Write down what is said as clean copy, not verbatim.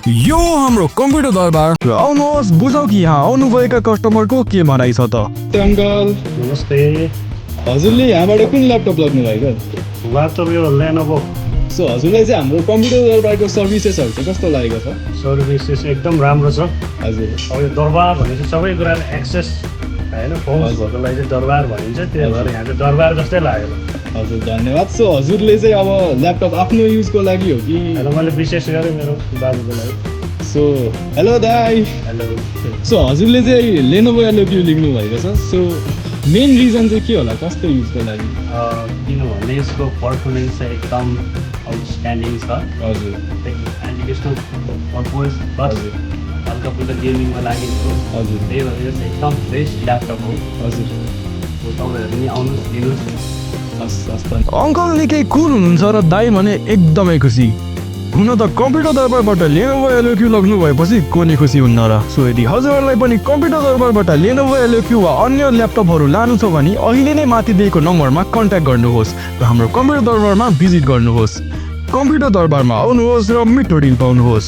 यो हाम्रो कम्प्युटर दरबार आउनुहोस् बुझौँ कि यहाँ आउनुभएका कस्टमरको के भनाइ छ त अङ्कल नमस्ते हजुरले यहाँबाट कुन ल्यापटप लग्नु भएको ल्यापटप यो लेनोभो सो हजुरलाई चाहिँ हाम्रो कम्प्युटर दरबारको सर्भिसेसहरू चाहिँ कस्तो लागेको छ सर्भिसेस एकदम राम्रो छ। हजुर अब यो दरबार भनेपछि सबै कुरा एक्सेस होइन फोन्सहरूको लागि चाहिँ दरबार भनिन्छ, त्यही भएर यहाँ चाहिँ दरबार जस्तै लाग्यो। हजुर धन्यवाद। सो हजुरले चाहिँ अब ल्यापटप आफ्नो युजको लागि हो कि हेलो, मैले विशेष गरेँ मेरो बाबुको लागि। सो हेलो दाई। हेलो, सो हजुरले चाहिँ लेनोभो एलओक्यू लेख्नु भएको छ। सो मेन रिजन चाहिँ के होला कस्तो युजको लागि? किनभने यसको पर्फर्मेन्स चाहिँ एकदम आउटस्ट्यान्डिङ छ। हजुर एजुकेसनल पर्पज प्लस हल्का फुल्का गेमिङको लागि हो। हजुर त्यही भएर यो चाहिँ एकदम बेस्ट ल्यापटप हो। हजुर तपाईँहरू पनि आउनुहोस् लिनुहोस्। हस् हस्। अङ्कल निकै कुल हुनुहुन्छ र दाइ भने एकदमै खुसी। हुन त कम्प्युटर दरबारबाट लेनोभो एलओक्यू लग्नु भएपछि को नि खुसी हुन्न र। सो यदि हजुरहरूलाई पनि कम्प्युटर दरबारबाट लेनोभो एलओक्यू वा अन्य ल्यापटपहरू लानु छ भने अहिले नै माथि दिएको नम्बरमा कन्ट्याक्ट गर्नुहोस् र हाम्रो कम्प्युटर दरबारमा भिजिट गर्नुहोस्। कम्प्युटर दरबारमा आउनुहोस् र मिठो डिल पाउनुहोस्।